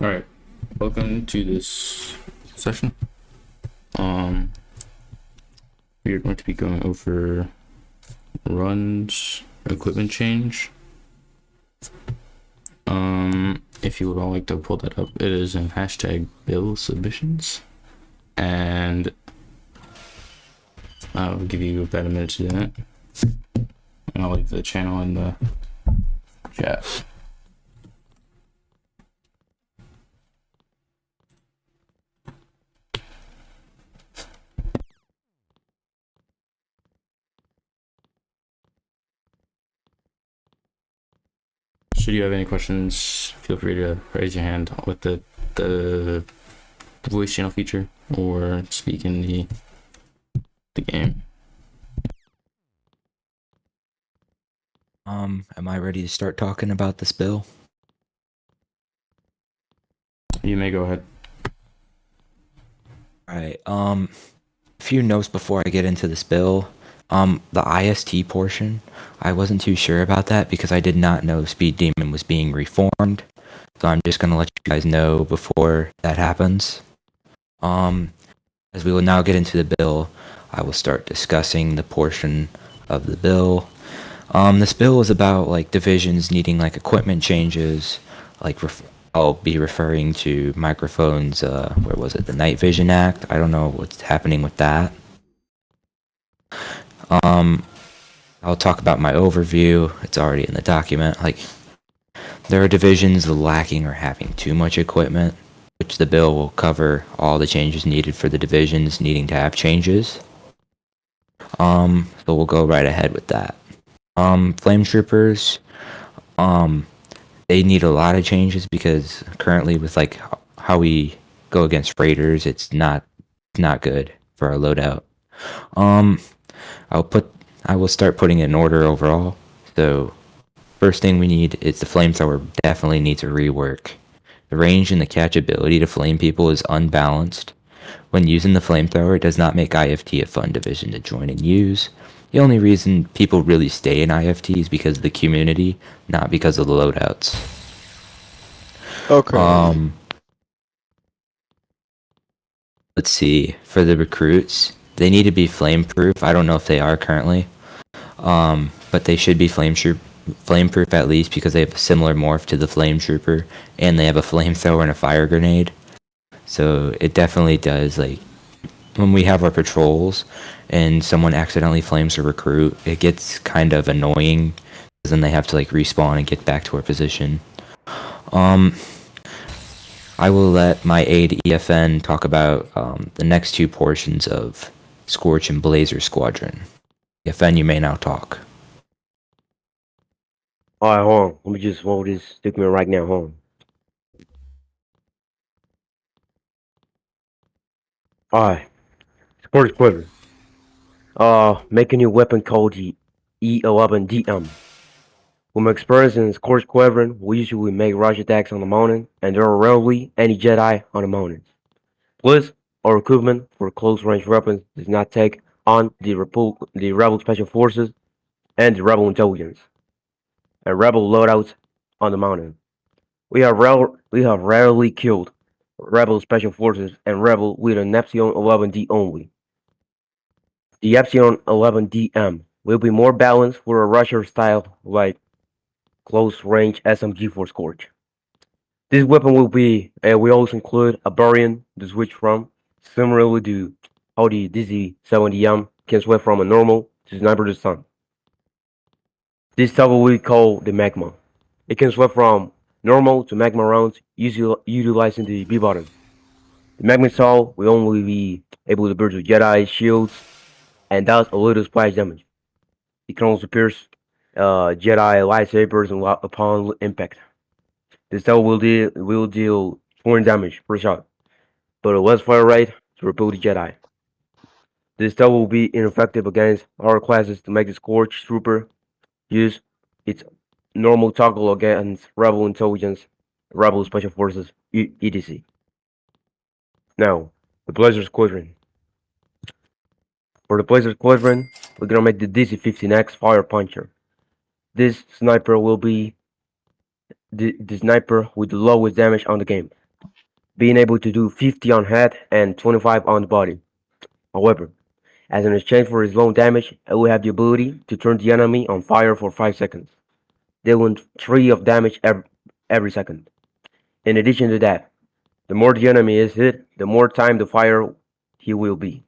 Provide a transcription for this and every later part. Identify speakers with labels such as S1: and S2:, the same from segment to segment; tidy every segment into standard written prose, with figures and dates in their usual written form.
S1: Alright, welcome to this session. We are going to be going over runs, equipment change. If you would all like to pull that up, it is in hashtag bill submissions. And I'll give you about a minute to do that. And I'll leave the channel in the chat. Should you have any questions, feel free to raise your hand with the voice channel feature or speak in the game.
S2: Am I ready to start talking about this bill?
S1: You may go ahead.
S2: Alright, a few notes before I get into this bill. The IST portion, I wasn't too sure about that because I did not know Speed Demon was being reformed. So I'm just gonna let you guys know before that happens. As we will now get into the bill, I will start discussing the portion of the bill. This bill is about like divisions needing like equipment changes, like I'll be referring to microphones, where was it? The Night Vision Act. I don't know what's happening with that. I'll talk about my overview. It's already in the document. Like, there are divisions lacking or having too much equipment, which the bill will cover all the changes needed for the divisions needing to have changes. So we'll go right ahead with that. Flame Troopers, they need a lot of changes because currently with like how we go against raiders, it's not good for our loadout. I will start putting it in order overall. So first thing we need is the flamethrower definitely needs a rework. The range and the catchability to flame people is unbalanced. When using the flamethrower, it does not make IFT a fun division to join and use. The only reason people really stay in IFT is because of the community, not because of the loadouts.
S3: Okay.
S2: Let's see. For the recruits, they need to be flame-proof. I don't know if they are currently. But they should be flame-proof at least because they have a similar morph to the Flame Trooper, and they have a flamethrower and a fire grenade. So it definitely does, like, when we have our patrols and someone accidentally flames a recruit, it gets kind of annoying because then they have to like respawn and get back to our position. I will let my aide EFN talk about the next two portions of Scorch and Blazer Squadron. EFN, you may now talk.
S3: Alright, hold on. Let me just roll this document right now. Hold on. Alright. Scorch Quiver. Make a new weapon called the E11DM. When we're experiencing Scorch Quivering, we usually make rush attacks on the mountain, and there are rarely any Jedi on the mountains. Plus, our equipment for close range weapons does not take on the Rebel Special Forces and the Rebel Intelligence and Rebel loadouts on the mountain. We have rarely killed Rebel Special Forces and Rebel with an Epsilon 11D only. The Epsilon 11DM will be more balanced for a rusher style like close range SMG for Scorch. This weapon we also include a Barian to switch from, similarly to how the DC-70M can switch from a normal to sniper to stun. This type we call the Magma. It can switch from normal to Magma rounds utilizing the B button. The Magma Saw will only be able to burst with Jedi shields and does a little splash damage. It can also pierce Jedi lightsabers upon impact. This type will deal 4 damage per shot, but a less fire rate to repel the Jedi. This type will be ineffective against hard classes to make the Scorch Trooper use its normal toggle against Rebel Intelligence, Rebel Special Forces, etc. Now, the Blazer Squadron. For the Blazer Squadron, we're gonna make the DC-15X Fire Puncher. This sniper will be the sniper with the lowest damage on the game. being able to do 50 on head and 25 on the body. However, as an exchange for his long damage, it will have the ability to turn the enemy on fire for 5 seconds, dealing 3 of damage every second. In addition to that, the more the enemy is hit, the more time the fire he will be.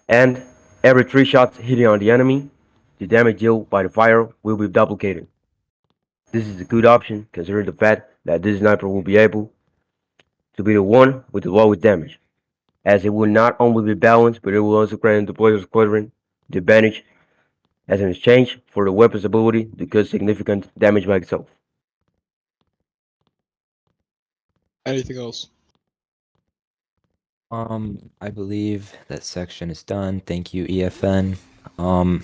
S3: And every 3 shots hitting on the enemy, the damage dealt by the fire will be duplicated. This is a good option considering the fact that this sniper will be able to be the one with the lowest damage, as it will not only be balanced, but it will also grant the player's squadron the advantage as an exchange for the weapon's ability to cause significant damage by itself.
S4: Anything else?
S2: I believe that section is done. Thank you, EFN. The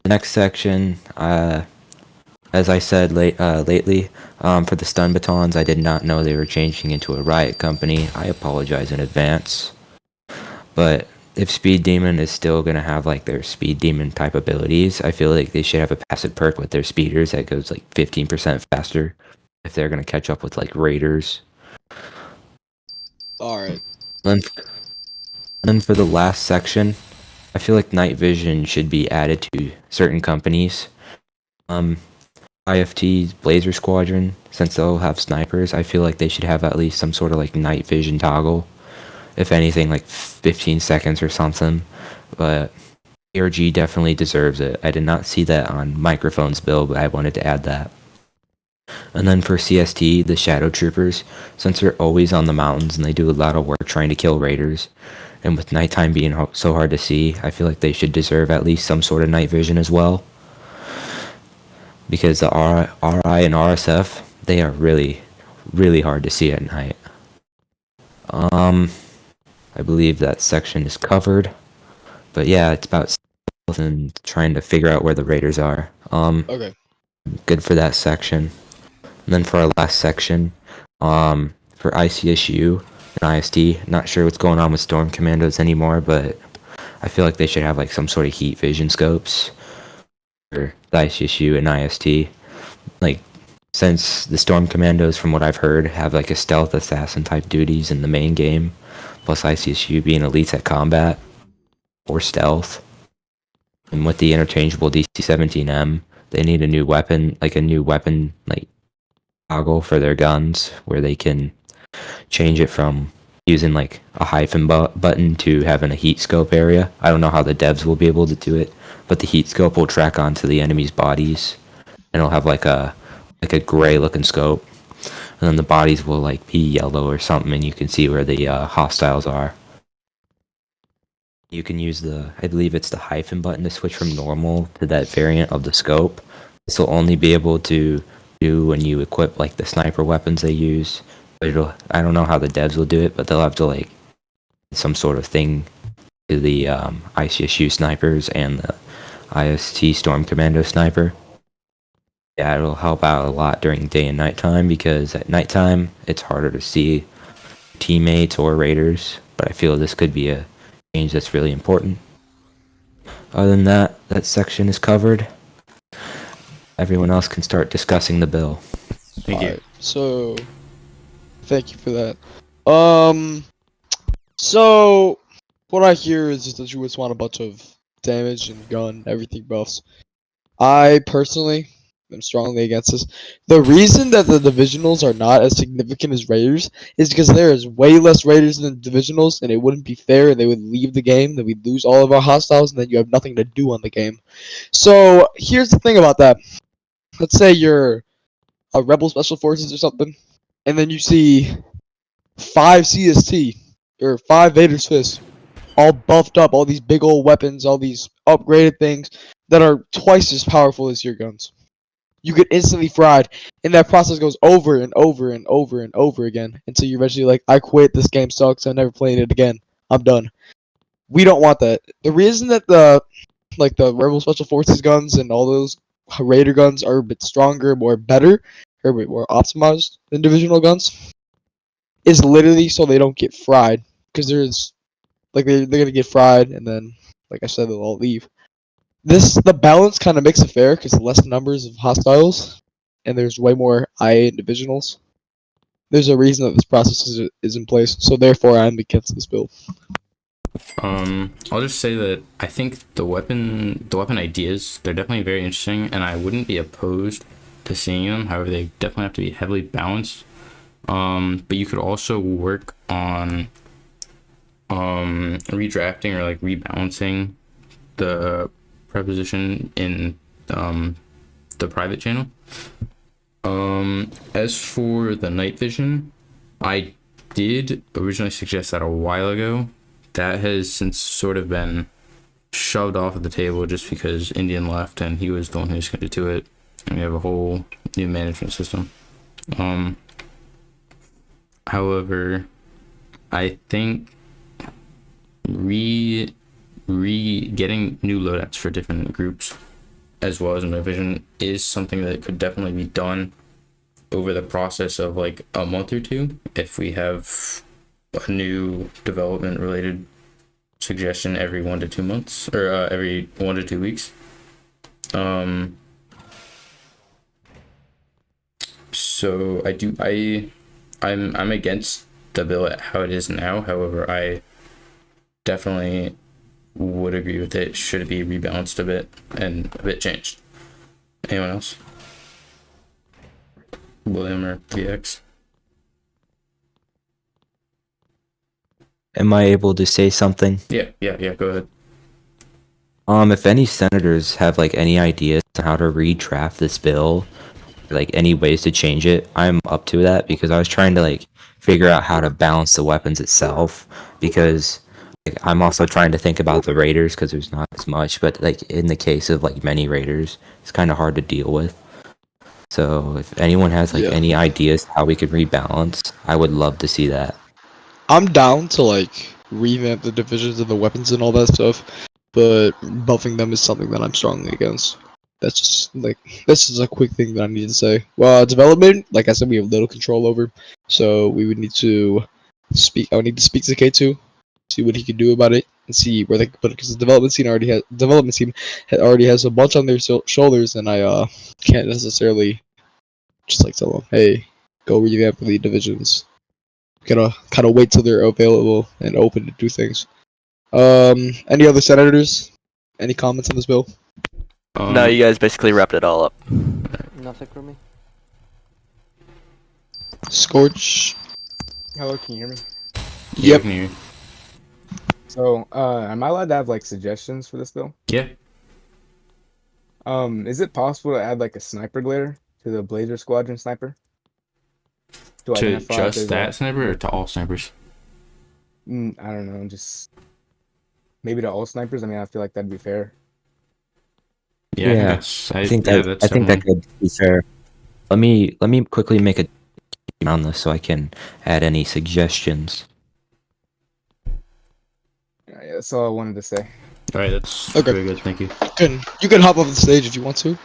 S2: next section, as I said lately, for the stun batons, I did not know they were changing into a riot company. I apologize in advance. But if Speed Demon is still gonna have like their Speed Demon type abilities, I feel like they should have a passive perk with their speeders that goes like 15% faster if they're gonna catch up with like raiders.
S4: Alright.
S2: Then for the last section, I feel like night vision should be added to certain companies. IFT's Blazer Squadron, since they'll have snipers, I feel like they should have at least some sort of like night vision toggle. If anything, like 15 seconds or something. But ARG definitely deserves it. I did not see that on microphones build, but I wanted to add that. And then for CST, the Shadow Troopers, since they're always on the mountains and they do a lot of work trying to kill raiders, and with nighttime being so hard to see, I feel like they should deserve at least some sort of night vision as well. Because the RI and RSF, they are really, really hard to see at night. I believe that section is covered. But yeah, it's about stealth and trying to figure out where the raiders are.
S4: Okay.
S2: Good for that section. And then for our last section, for ICSU and IST, not sure what's going on with Storm Commandos anymore, but I feel like they should have like some sort of heat vision scopes for the ICSU and IST. Like, since the Storm Commandos, from what I've heard, have like a stealth assassin type duties in the main game, plus ICSU being elites at combat or stealth, and with the interchangeable DC-17M, they need a new weapon, like toggle for their guns, where they can change it from using like a hyphen button to having a heat scope area. I don't know how the devs will be able to do it, but the heat scope will track onto the enemy's bodies, and it'll have like a gray looking scope, and then the bodies will like be yellow or something, and you can see where the hostiles are. You can use I believe it's the hyphen button to switch from normal to that variant of the scope. This will only be able to do when you equip like the sniper weapons they use. But I don't know how the devs will do it, but they'll have to like some sort of thing to the ICSU snipers and the IST Storm Commando sniper. Yeah, it'll help out a lot during day and nighttime, because at nighttime it's harder to see teammates or raiders, but I feel this could be a change that's really important. Other than that, that section is covered. Everyone else can start discussing the bill.
S1: Thank you.
S4: Alright, so thank you for that. So what I hear is just that you just want a bunch of damage and gun, everything buffs. I personally am strongly against this. The reason that the divisionals are not as significant as raiders is because there is way less raiders than divisionals, and it wouldn't be fair, and they would leave the game, then we'd lose all of our hostiles, and then you have nothing to do on the game. So here's the thing about that. Let's say you're a rebel special forces or something, and then you see 5 CST or 5 Vader's Fists all buffed up, all these big old weapons, all these upgraded things that are twice as powerful as your guns. You get instantly fried, and that process goes over and over and over and over again until you're eventually like, I quit, this game sucks, I'm never playing it again, I'm done. We don't want that. The reason that the Rebel Special Forces guns and all those Raider guns are a bit stronger, more better, or a bit more optimized than divisional guns is literally so they don't get fried. Because there's, like, they're gonna get fried, and then, like I said, they'll all leave. The balance kind of makes it fair, because less numbers of hostiles, and there's way more IA and divisionals. There's a reason that this process is in place. So therefore, I'm against this bill.
S1: I'll just say that I think the weapon ideas, they're definitely very interesting, and I wouldn't be opposed to seeing them. However, they definitely have to be heavily balanced. But you could also work on redrafting or like rebalancing the preposition in the private channel. As for the night vision, I did originally suggest that a while ago. That has since sort of been shoved off of the table just because Indian left and he was the one who was going to do it, and we have a whole new management system. However, I think getting new loadouts for different groups as well as in my vision is something that could definitely be done over the process of like a month or two if we have a new development related suggestion every 1 to 2 months or every 1 to 2 weeks. So I'm against the bill at how it is now. However, I definitely would agree with it. Should it be rebalanced a bit and a bit changed? Anyone else? William or VX?
S2: Am I able to say something?
S1: Yeah, go ahead.
S2: If any senators have like any ideas on how to redraft this bill, like any ways to change it, I'm up to that because I was trying to like figure out how to balance the weapons itself because like, I'm also trying to think about the raiders because there's not as much, but like in the case of like many raiders, it's kind of hard to deal with. So if anyone has like any ideas how we could rebalance, I would love to see that.
S4: I'm down to like revamp the divisions and the weapons and all that stuff, but buffing them is something that I'm strongly against. That's just a quick thing that I need to say. Well, development, like I said, we have little control over, so we would need to speak. I would need to speak to K2, see what he can do about it, and see where they can put it. Because the development team already has a bunch on their shoulders, and I can't necessarily just like tell them, hey, go revamp the divisions. Gotta kind of wait till they're available and open to do things. Any other senators? Any comments on this bill?
S5: No, you guys basically wrapped it all up.
S6: Nothing from me.
S4: Scorch.
S7: Hello, can you hear me?
S4: Yep.
S1: Yeah.
S7: So, am I allowed to have like suggestions for this bill?
S1: Yeah.
S7: Is it possible to add like a sniper glare to the Blazer Squadron sniper? To
S1: To
S7: identify if
S1: just
S7: there's
S1: that sniper or to all snipers?
S7: I don't know, just maybe to all snipers. I mean, I feel like that'd be fair.
S1: Yeah,
S2: I think that could be fair. Let me quickly make a on this so I can add any suggestions.
S7: Yeah, that's all I wanted to say.
S1: All right, that's
S4: Okay.
S1: very good. Thank you.
S4: You can hop off the stage if you want to.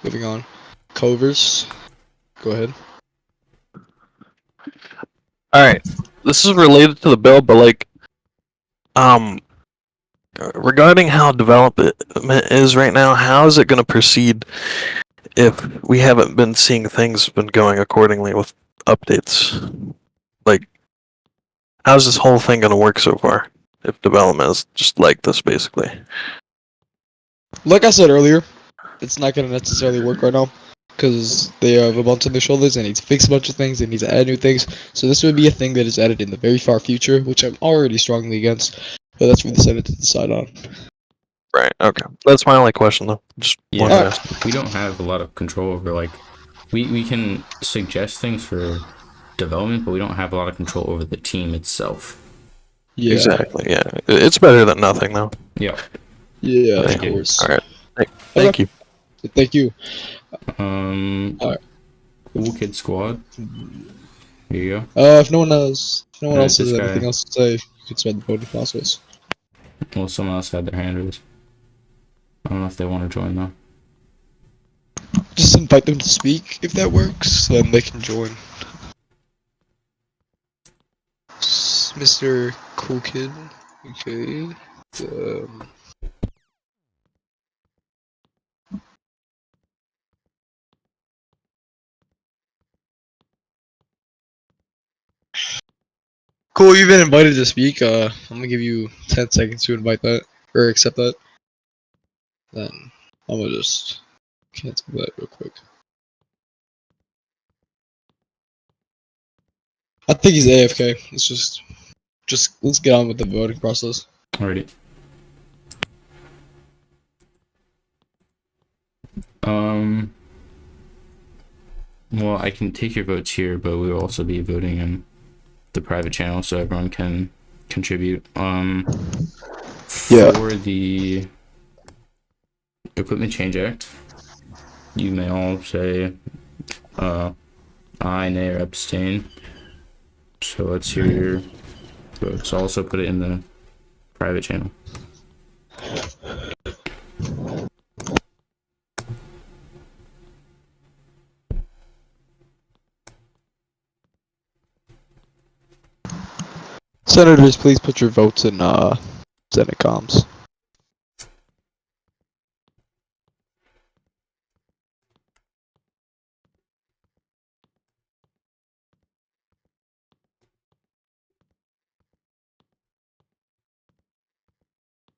S4: Moving on. Covers. Go ahead.
S8: Alright, this is related to the bill, but like, regarding how development is right now, how is it going to proceed if we haven't been seeing things been going accordingly with updates? Like, how's this whole thing going to work so far? If development is just like this, basically.
S4: Like I said earlier, it's not gonna necessarily work right now because they have a bunch on their shoulders. They need to fix a bunch of things. They need to add new things. So this would be a thing that is added in the very far future, which I'm already strongly against. But that's for the Senate to decide on.
S8: Right, okay. That's my only question, though. Just wanted to ask.
S1: We don't have a lot of control over, like, we can suggest things for development, but we don't have a lot of control over the team itself.
S4: Yeah.
S8: Exactly, yeah. It's better than nothing, though.
S1: Yeah.
S4: Yeah,
S8: Thank
S4: of
S8: you.
S4: course.
S8: Alright. Thank you.
S4: Thank you.
S1: Alright. Cool Kid Squad. Here you go.
S4: If no one else has
S1: this
S4: anything
S1: guy.
S4: else to say, you can start the voting process.
S1: Well, someone else had their hand raised. I don't know if they want to join, though.
S4: Just invite them to speak if that works, then they can join. Mr. Cool Kid. Okay. Cool, you've been invited to speak. I'm gonna give you 10 seconds to invite that or accept that. Then I'm gonna just cancel that real quick. I think he's AFK. Let's just let's get on with the voting process.
S1: Alrighty. Well, I can take your votes here, but we will also be voting in the private channel so everyone can contribute.
S4: Yeah.
S1: For the Equipment Change Act, you may all say aye, nay, or abstain. So let's hear your votes. I'll also put it in the private channel.
S4: Senators, please put your votes in Senate comms.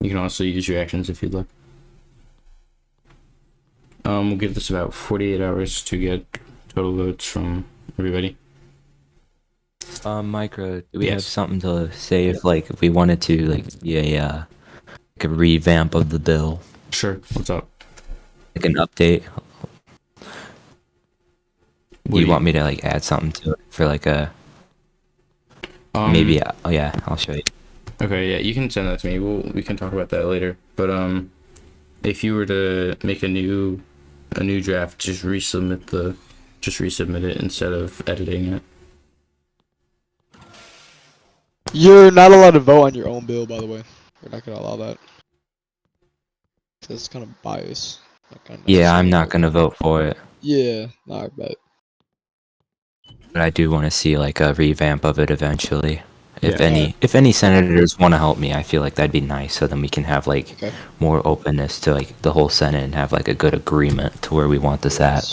S1: You can also use your actions if you'd like. We'll give this about 48 hours to get total votes from everybody.
S2: Micro, do we have
S1: Yes.
S2: something to say if we wanted to like a revamp of the bill,
S1: Sure. What's up?
S2: like an update?
S1: What
S2: Do you want me to add something to it for maybe? Oh yeah, I'll show you.
S1: Okay, yeah, you can send that to me. We can talk about that later. But if you were to make a new draft, just resubmit it instead of editing it.
S4: You're not allowed to vote on your own bill, by the way. We're not gonna allow that. That's kind of bias.
S2: Yeah, I'm not gonna vote for it,
S4: Yeah, nah, I bet.
S2: but I do want to see a revamp of it eventually. If
S1: Yeah.
S2: any senators want to help me, I feel like that'd be nice. So then we can have
S4: Okay.
S2: more openness to the whole Senate and have a good agreement to where we want this at.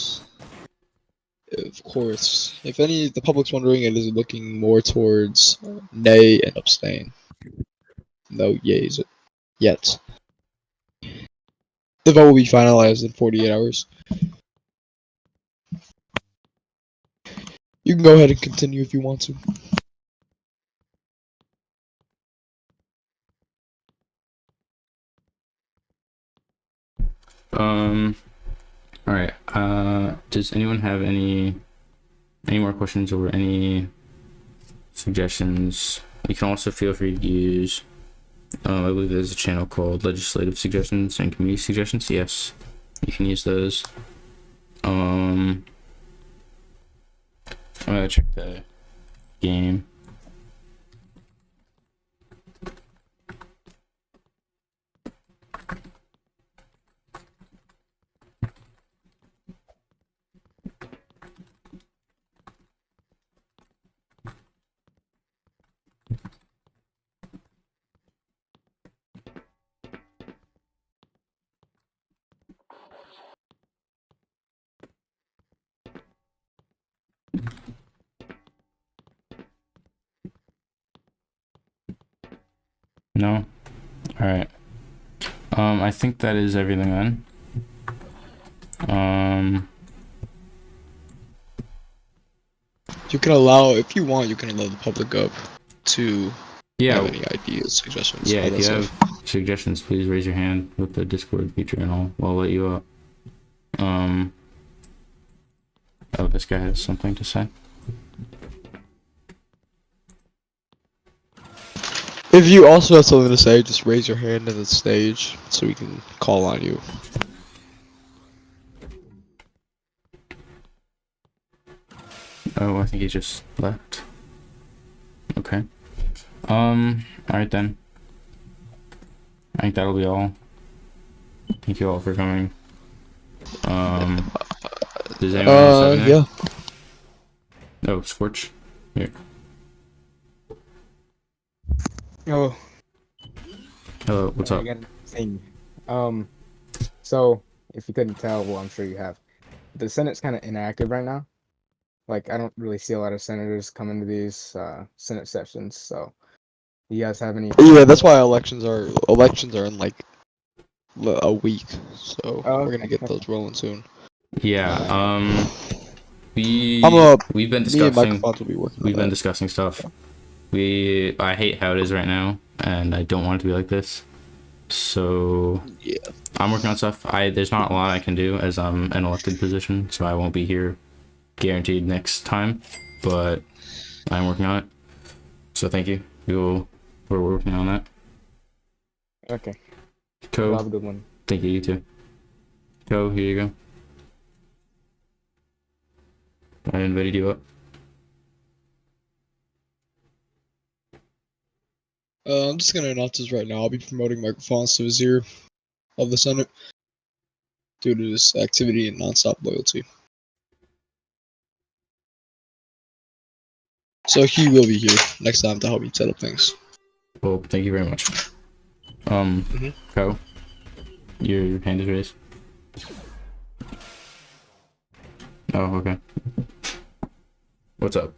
S4: Of course. If the public's wondering, it is looking more towards nay and abstain. No yays yet. The vote will be finalized in 48 hours. You can go ahead and continue if you want to.
S1: All right. Does anyone have any more questions or any suggestions? You can also feel free to use. I believe there's a channel called Legislative Suggestions and Community Suggestions. Yes, you can use those. I'm gonna check the game. No? Alright. I think that is everything then.
S4: You can allow, if you want, you can allow the public up to
S1: Yeah.
S4: have any ideas, suggestions.
S1: Yeah,
S4: all
S1: if
S4: that
S1: you
S4: stuff.
S1: have suggestions, please raise your hand with the Discord feature and I'll let you up. Oh, this guy has something to say.
S4: If you also have something to say, just raise your hand in the stage so we can call on you.
S1: Oh, I think he just left. Okay. Alright then. I think that'll be all. Thank you all for coming. Does anyone else have anything?
S4: Yeah.
S1: Oh, Scorch. Here.
S7: Oh,
S1: Hello, what's up?
S7: again, thing. So if you couldn't tell, well, I'm sure you have. The Senate's kind of inactive right now. Like, I don't really see a lot of senators coming to these Senate sessions. So, you guys have any?
S4: Yeah, that's why elections are in like a week, so
S7: Oh,
S4: we're gonna
S7: okay.
S4: get those rolling soon.
S1: Yeah.
S4: I'm a
S1: We've been
S4: Me and
S1: discussing
S4: microphones will be working on that.
S1: stuff. I hate how it is right now, and I don't want it to be like this. So
S4: Yeah.
S1: I'm working on stuff. There's not a lot I can do as I'm an elected position, so I won't be here guaranteed next time. But I'm working on it. So thank you. We're working on that.
S7: Okay.
S1: Co,
S7: Well, have a good one.
S1: thank you. You too. Co, here you go. I invited you up.
S4: I'm just gonna announce this right now. I'll be promoting microphones to Vizier of the Senate due to this activity and nonstop loyalty. So he will be here next time to help me set up things.
S1: Well, thank you very much. Co, your hand is raised. Oh, okay. What's up?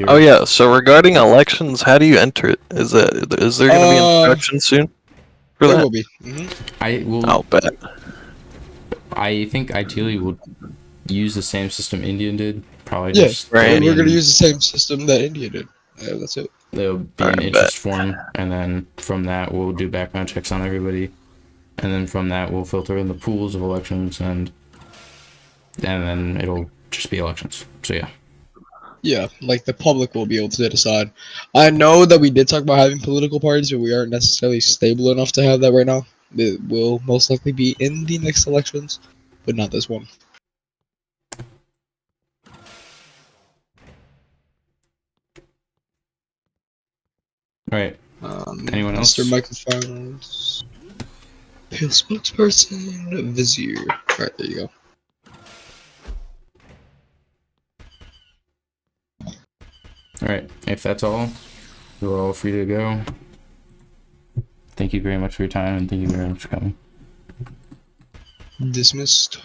S8: Oh yeah. So regarding elections, how do you enter it? Is there gonna be instructions soon for
S4: There
S8: that?
S4: will be.
S8: I'll bet.
S1: I think ideally we'll use the same system Indian did. Probably
S4: Yeah,
S1: just
S8: right.
S4: we're gonna use the same system that India did. Yeah, that's it.
S1: there'll be an interest form, and then from that we'll do background checks on everybody, and then from that we'll filter in the pools of elections, and then it'll just be elections. So yeah.
S4: Yeah, like the public will be able to decide. I know that we did talk about having political parties, but we aren't necessarily stable enough to have that right now. It will most likely be in the next elections, but not this one.
S1: All right. Anyone else?
S4: Mr. Microphones. Pale Spokesperson. Vizier. Alright, there you go.
S1: All right. If that's all, you're all free to go. Thank you very much for your time, and thank you very much for coming.
S4: Dismissed.